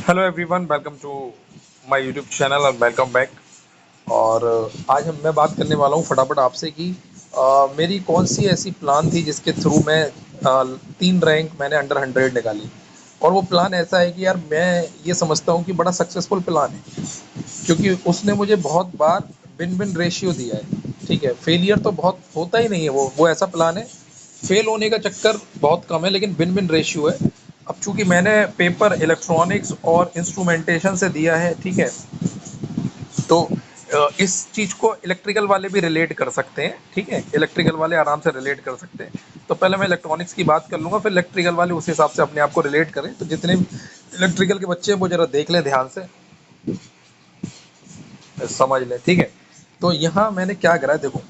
Hello everyone, welcome to my YouTube channel और welcome back. और आज मैं बात करने वाला हूँ फटाफट आपसे कि मेरी कौन सी ऐसी प्लान थी जिसके थ्रू मैं 3 रैंक मैंने अंडर 100 निकाली। और वो प्लान ऐसा है कि यार मैं ये समझता हूँ कि बड़ा सक्सेसफुल प्लान है, क्योंकि उसने मुझे बहुत बार विन विन रेशियो दिया है। ठीक है, फेलियर तो बहुत होता ही नहीं है, वो ऐसा प्लान है, फेल होने का चक्कर बहुत कम है, लेकिन विन विन रेशियो है। अब चूंकि मैंने पेपर इलेक्ट्रॉनिक्स और इंस्ट्रूमेंटेशन से दिया है, ठीक है, तो इस चीज को इलेक्ट्रिकल वाले भी रिलेट कर सकते हैं। ठीक है, इलेक्ट्रिकल वाले आराम से रिलेट कर सकते हैं। तो पहले मैं इलेक्ट्रॉनिक्स की बात कर लूंगा, फिर इलेक्ट्रिकल वाले उस हिसाब से अपने आप को रिलेट करें। तो जितने भी इलेक्ट्रिकल के बच्चे हैं वो जरा देख लें ध्यान से, समझ लें। ठीक है, तो यहाँ मैंने क्या करा है देखो।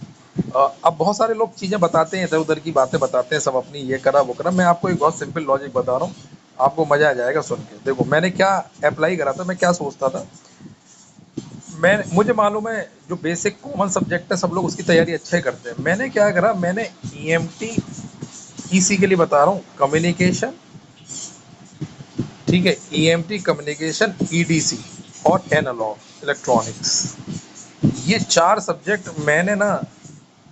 अब बहुत सारे लोग चीज़ें बताते हैं, इधर उधर की बातें बताते हैं, सब अपनी ये करा वो करा। मैं आपको एक बहुत सिंपल लॉजिक बता रहा हूँ, आपको मजा आ जाएगा सुन के। देखो मैंने क्या अप्लाई करा था, मैं क्या सोचता था। मुझे मालूम है जो बेसिक कॉमन सब्जेक्ट है सब लोग उसकी तैयारी अच्छा ही करते हैं। मैंने क्या करा, मैंने ईएमटी ईसी के लिए बता रहा हूँ, कम्युनिकेशन, ठीक है, ईएमटी कम्युनिकेशन, ईडीसी और एनालॉग इलेक्ट्रॉनिक्स, ये 4 सब्जेक्ट मैंने ना,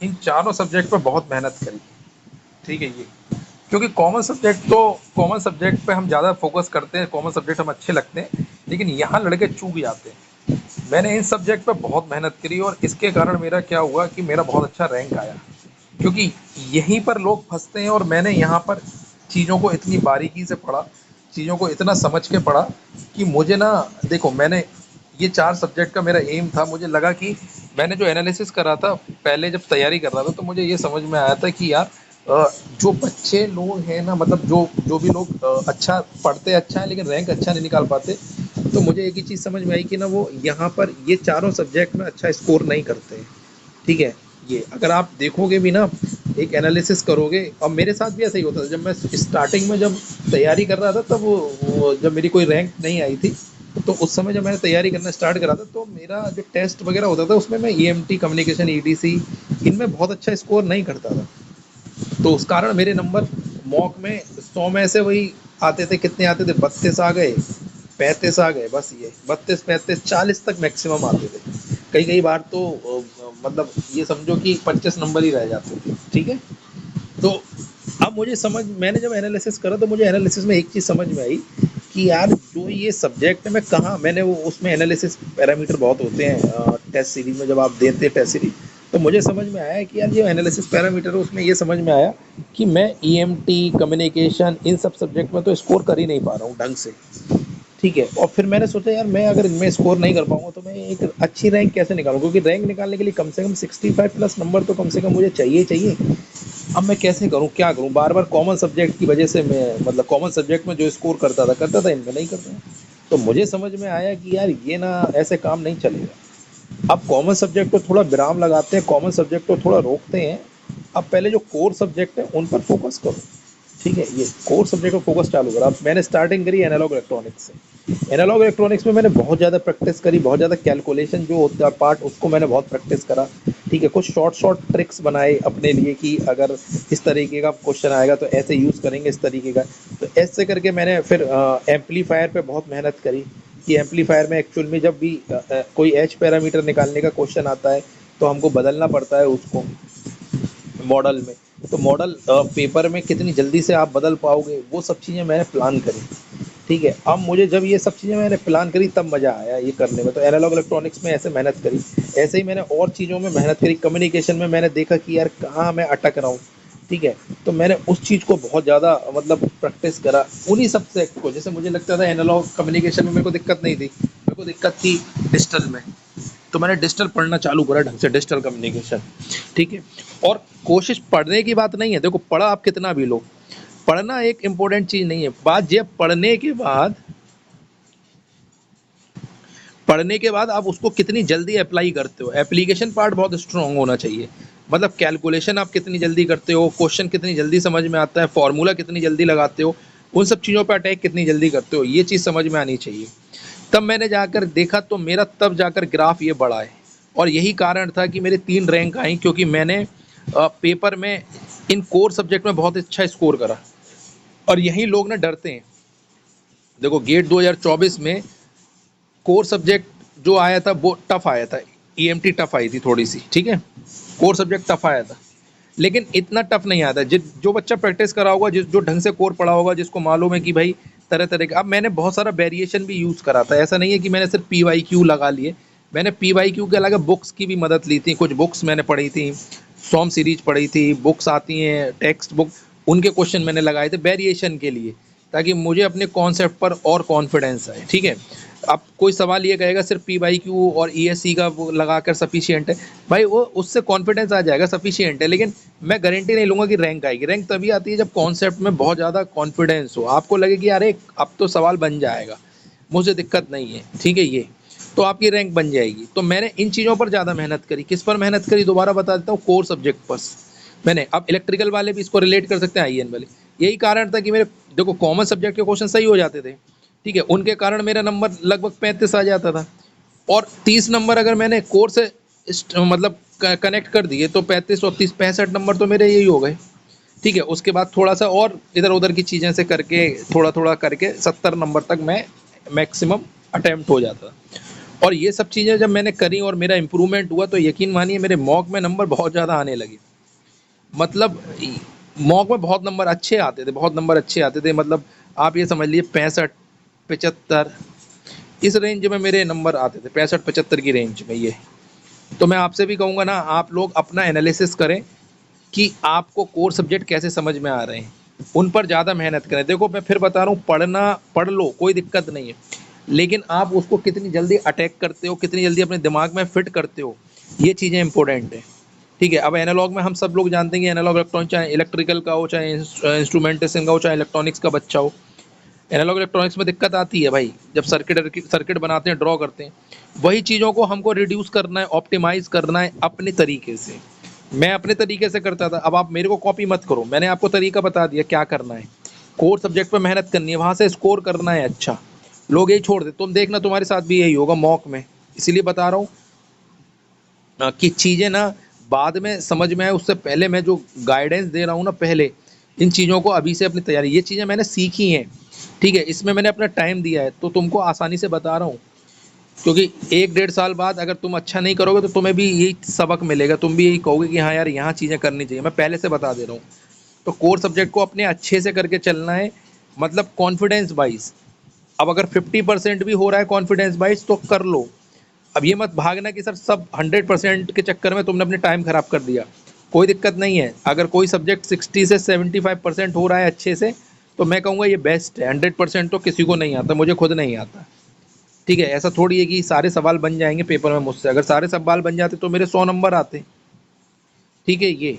इन चारों सब्जेक्ट पे बहुत मेहनत करी। ठीक है, ये क्योंकि कॉमन सब्जेक्ट पे हम ज़्यादा फोकस करते हैं, कॉमन सब्जेक्ट हम अच्छे लगते हैं, लेकिन यहाँ लड़के चूक जाते हैं। मैंने इन सब्जेक्ट पे बहुत मेहनत करी और इसके कारण मेरा क्या हुआ कि मेरा बहुत अच्छा रैंक आया। क्योंकि यहीं पर लोग फंसते हैं और मैंने यहाँ पर चीज़ों को इतनी बारीकी से पढ़ा, चीज़ों को इतना समझ के पढ़ा कि मुझे ना, देखो मैंने ये 4 सब्जेक्ट का मेरा एम था। मुझे लगा कि मैंने जो एनालिसिस करा था पहले जब तैयारी कर रहा था, तो मुझे ये समझ में आया था कि यार जो बच्चे लोग हैं ना, मतलब जो जो भी लोग अच्छा पढ़ते अच्छा है लेकिन रैंक अच्छा नहीं निकाल पाते, तो मुझे एक ही चीज़ समझ में आई कि ना वो यहाँ पर ये चारों सब्जेक्ट में अच्छा स्कोर नहीं करते हैं। ठीक है, ये अगर आप देखोगे भी ना, एक एनालिसिस करोगे, और मेरे साथ भी ऐसा ही होता था जब मैं स्टार्टिंग में जब तैयारी कर रहा था, तब जब मेरी कोई रैंक नहीं आई थी, तो उस समय जब मैंने तैयारी करना स्टार्ट करा था, तो मेरा जो टेस्ट वगैरह होता था उसमें मैं ईएमटी कम्युनिकेशन ईडीसी इनमें बहुत अच्छा स्कोर नहीं करता था। तो उस कारण मेरे नंबर मॉक में 100 में से वही आते थे, कितने आते थे, 32 आ गए, 35 आ गए, बस ये 32 35 40 तक मैक्सिमम आते थे। कई कई बार तो मतलब ये समझो कि 25 नंबर ही रह जाते थे। ठीक है, तो अब मुझे समझ, मैंने जब एनालिसिस करा तो मुझे एनालिसिस में एक चीज़ समझ में आई कि यार जो ये सब्जेक्ट है, मैं कहाँ, मैंने वो उसमें एनालिसिस पैरामीटर बहुत होते हैं टेस्ट सीरीज में, जब आप देते हैं टेस्ट सीरीज, तो मुझे समझ में आया कि यार ये एनालिसिस पैरामीटर है, उसमें ये समझ में आया कि मैं ईएमटी कम्युनिकेशन इन सब सब्जेक्ट में तो स्कोर कर ही नहीं पा रहा हूँ ढंग से। ठीक है, और फिर मैंने सोचा यार मैं अगर इनमें स्कोर नहीं कर पाऊंगा तो मैं एक अच्छी रैंक कैसे निकालूं, क्योंकि रैंक निकालने के लिए कम से कम 65 प्लस नंबर तो कम से कम मुझे चाहिए चाहिए। अब मैं कैसे करूं, क्या करूं, बार बार कॉमन सब्जेक्ट की वजह से मैं, मतलब कॉमन सब्जेक्ट में जो स्कोर करता था इनमें नहीं करता। तो मुझे समझ में आया कि यार ये ना, ऐसे काम नहीं चलेगा। अब कॉमन सब्जेक्ट को थोड़ा विराम लगाते हैं, कॉमन सब्जेक्ट को थोड़ा रोकते हैं। अब पहले जो कोर सब्जेक्ट है उन पर फोकस करो। ठीक है, ये कोर सब्जेक्ट को फोकस चालू करा। अब मैंने स्टार्टिंग करी एनालॉग इलेक्ट्रॉनिक्स से। एनालॉग इलेक्ट्रॉनिक्स में मैंने बहुत ज़्यादा प्रैक्टिस करी, बहुत ज़्यादा कैलकुलेशन जो होता है पार्ट, उसको मैंने बहुत प्रैक्टिस करा। ठीक है, कुछ शॉर्ट शॉर्ट ट्रिक्स बनाए अपने लिए कि अगर इस तरीके का क्वेश्चन आएगा तो ऐसे यूज़ करेंगे, इस तरीके का। तो ऐसे करके मैंने फिर एम्पलीफायर पे बहुत मेहनत करी कि एम्पलीफायर में एक्चुअल में जब भी कोई एच पैरामीटर निकालने का क्वेश्चन आता है, तो हमको बदलना पड़ता है उसको मॉडल में। तो मॉडल पेपर में कितनी जल्दी से आप बदल पाओगे, वो सब चीज़ें मैंने प्लान करी। ठीक है, अब मुझे जब ये सब चीज़ें मैंने प्लान करी तब मज़ा आया ये करने में। तो एनालॉग इलेक्ट्रॉनिक्स में ऐसे मेहनत करी। ऐसे ही मैंने और चीज़ों में मेहनत करी। कम्युनिकेशन में मैंने देखा कि यार कहाँ मैं अटक रहा हूँ। ठीक है, तो मैंने उस चीज़ को बहुत ज़्यादा मतलब प्रैक्टिस करा उन्हीं सब्जेक्ट को। जैसे मुझे लगता था एनालॉग कम्युनिकेशन में मेरे को दिक्कत नहीं थी, मेरे को दिक्कत थी डिजिटल में, तो मैंने डिजिटल पढ़ना चालू करा ढंग से, डिजिटल कम्युनिकेशन। ठीक है, और कोशिश पढ़ने की बात नहीं है, देखो पढ़ा आप कितना भी लो, पढ़ना एक इंपॉर्टेंट चीज नहीं है। बात ये पढ़ने के बाद आप उसको कितनी जल्दी अप्लाई करते हो, एप्लीकेशन पार्ट बहुत स्ट्रांग होना चाहिए। मतलब कैलकुलेशन आप कितनी जल्दी करते हो, क्वेश्चन कितनी जल्दी समझ में आता है, फॉर्मूला कितनी जल्दी लगाते हो, उन सब चीज़ों पर अटैक कितनी जल्दी करते हो, ये चीज़ समझ में आनी चाहिए। तब मैंने जाकर देखा तो मेरा तब जाकर ग्राफ ये बढ़ा है। और यही कारण था कि मेरे 3 रैंक आई, क्योंकि मैंने पेपर में इन कोर सब्जेक्ट में बहुत अच्छा स्कोर करा। और यही लोग ना डरते हैं, देखो गेट 2024 में कोर सब्जेक्ट जो आया था वो टफ आया था, ईएमटी टफ आई थी थोड़ी सी, ठीक है, कोर सब्जेक्ट टफ आया था, लेकिन इतना टफ नहीं आता। जो बच्चा प्रैक्टिस करा होगा, जिस जो ढंग से कोर पढ़ा होगा, जिसको मालूम है कि भाई तरह तरह का, अब मैंने बहुत सारा वेरिएशन भी यूज़ करा था, ऐसा नहीं है कि मैंने सिर्फ PYQ लगा लिए, मैंने PYQ के अलावा बुक्स की भी मदद ली थी, कुछ बुक्स मैंने पढ़ी थी, सॉम सीरीज पढ़ी थी, बुक्स आती हैं टेक्स्ट बुक, उनके क्वेश्चन मैंने लगाए थे वेरिएशन के लिए, ताकि मुझे अपने कॉन्सेप्ट पर और कॉन्फिडेंस आए, ठीक है। अब कोई सवाल ये कहेगा सिर्फ PYQ और ESC का वो लगाकर सफिशिएंट है, भाई वो उससे कॉन्फिडेंस आ जाएगा, सफिशिएंट है, लेकिन मैं गारंटी नहीं लूँगा कि रैंक आएगी। रैंक तभी आती है जब कॉन्सेप्ट में बहुत ज़्यादा कॉन्फिडेंस हो, आपको लगे कि अरे अब तो सवाल बन जाएगा, मुझे दिक्कत नहीं है, ठीक है, ये तो आपकी रैंक बन जाएगी। तो मैंने इन चीज़ों पर ज़्यादा मेहनत करी। किस पर मेहनत करी दोबारा बता देता हूँ, कोर सब्जेक्ट पर मैंने। अब इलेक्ट्रिकल वाले भी इसको रिलेट कर सकते हैं, IN वाले। यही कारण था कि मेरे देखो कॉमन सब्जेक्ट के क्वेश्चन सही हो जाते थे, ठीक है, उनके कारण मेरा नंबर लगभग 35 आ जाता था, और 30 नंबर अगर मैंने कोर से मतलब कनेक्ट कर दिए तो 35 और 30 65 नंबर तो मेरे यही हो गए, ठीक है। उसके बाद थोड़ा सा और इधर उधर की चीज़ें से करके थोड़ा थोड़ा करके 70 नंबर तक मैं मैक्सिमम अटेम्प्ट हो जाता। और ये सब चीज़ें जब मैंने करी और मेरा इम्प्रूवमेंट हुआ, तो यकीन मानिए मेरे मॉक में नंबर बहुत ज़्यादा आने लगे। मतलब मॉक में बहुत नंबर अच्छे आते थे, बहुत नंबर अच्छे आते थे, मतलब आप ये समझ लीजिए 65 75 इस रेंज में मेरे नंबर आते थे, 65 75 की रेंज में ये। तो मैं आपसे भी कहूँगा ना, आप लोग अपना एनालिसिस करें कि आपको कोर सब्जेक्ट कैसे समझ में आ रहे हैं, उन पर ज़्यादा मेहनत करें। देखो मैं फिर बता रहा हूँ, पढ़ना पढ़ लो, कोई दिक्कत नहीं है, लेकिन आप उसको कितनी जल्दी अटैक करते हो, कितनी जल्दी अपने दिमाग में फिट करते हो, ये चीज़ें इंपॉर्टेंट है, ठीक है। अब एनालॉग में हम सब लोग जानते हैं कि एनालॉग इलेक्ट्रॉनिक, चाहे इलेक्ट्रिकल का हो, चाहे इंस्ट्रूमेंटेशन का हो, चाहे इलेक्ट्रॉनिक्स का बच्चा हो, एनालॉग इलेक्ट्रॉनिक्स में दिक्कत आती है भाई, जब सर्किट बनाते हैं, ड्रॉ करते हैं, वही चीज़ों को हमको रिड्यूस करना है, ऑप्टिमाइज करना है अपने तरीके से। मैं अपने तरीके से करता था, अब आप मेरे को कॉपी मत करो, मैंने आपको तरीका बता दिया क्या करना है। कोर सब्जेक्ट पे मेहनत करनी है, वहाँ से स्कोर करना है अच्छा। लोग यही छोड़ दे, तुम देखना तुम्हारे साथ भी यही होगा मॉक में, इसीलिए बता रहा हूँ कि चीज़ें ना बाद में समझ में आए, उससे पहले मैं जो गाइडेंस दे रहा हूँ ना, पहले इन चीज़ों को अभी से अपनी तैयारी, ये चीज़ें मैंने सीखी हैं, ठीक है, इसमें मैंने अपना टाइम दिया है, तो तुमको आसानी से बता रहा हूँ। क्योंकि 1 डेढ़ साल बाद अगर तुम अच्छा नहीं करोगे तो तुम्हें भी यही सबक मिलेगा, तुम भी यही कहोगे कि हाँ यार यहाँ चीज़ें करनी चाहिए, मैं पहले से बता दे रहा हूँ। तो कोर सब्जेक्ट को अपने अच्छे से करके चलना है, मतलब कॉन्फिडेंस वाइज। अब अगर 50% भी हो रहा है कॉन्फिडेंस वाइज तो कर लो। अब ये मत भागना कि सर सब 100% के चक्कर में तुमने अपने टाइम खराब कर दिया, कोई दिक्कत नहीं है। अगर कोई सब्जेक्ट 60 से 75% हो रहा है अच्छे से, तो मैं कहूँगा ये बेस्ट है। 100% तो किसी को नहीं आता, मुझे खुद नहीं आता, ठीक है। ऐसा थोड़ी है कि सारे सवाल बन जाएंगे पेपर में मुझसे, अगर सारे सवाल बन जाते तो मेरे 100 नंबर आते, ठीक है। ये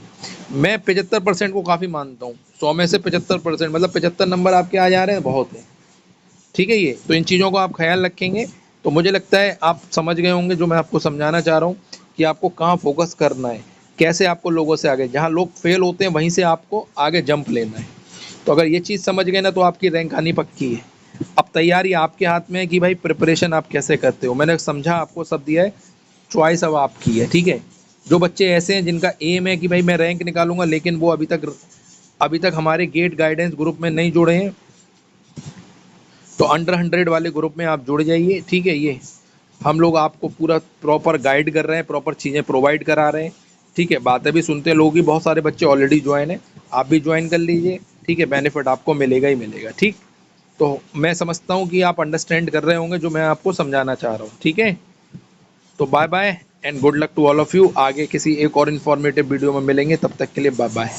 मैं 75% को काफ़ी मानता हूँ, 100 में से 75%, मतलब 75 नंबर आपके आ जा रहे हैं, बहुत है, ठीक है। ये तो इन चीज़ों को आप ख्याल रखेंगे तो मुझे लगता है आप समझ गए होंगे जो मैं आपको समझाना चाह रहा हूँ, कि आपको कहाँ फोकस करना है, कैसे आपको लोगों से आगे, जहाँ लोग फेल होते हैं वहीं से आपको आगे जंप लेना है। तो अगर ये चीज़ समझ गए ना, तो आपकी रैंक आनी पक्की है। अब तैयारी आपके हाथ में है कि भाई प्रिपरेशन आप कैसे करते हो, मैंने समझा आपको सब दिया है, चॉइस अब आपकी है, ठीक है। जो बच्चे ऐसे हैं जिनका एम है कि भाई मैं रैंक निकालूंगा, लेकिन वो अभी तक हमारे गेट गाइडेंस ग्रुप में नहीं जुड़े हैं, तो अंडर 100 वाले ग्रुप में आप जुड़ जाइए, ठीक है। ये हम लोग आपको पूरा प्रॉपर गाइड कर रहे हैं, प्रॉपर चीज़ें प्रोवाइड करा रहे हैं, ठीक है। बातें भी सुनते हैं लोग, भी बहुत सारे बच्चे ऑलरेडी ज्वाइन हैं, आप भी ज्वाइन कर लीजिए, ठीक है, बेनिफिट आपको मिलेगा ही मिलेगा, ठीक। तो मैं समझता हूँ कि आप अंडरस्टैंड कर रहे होंगे जो मैं आपको समझाना चाह रहा हूँ, ठीक है। तो bye bye and good luck to all of you. आगे किसी एक और इन्फॉर्मेटिव वीडियो में मिलेंगे, तब तक के लिए बाय बाय।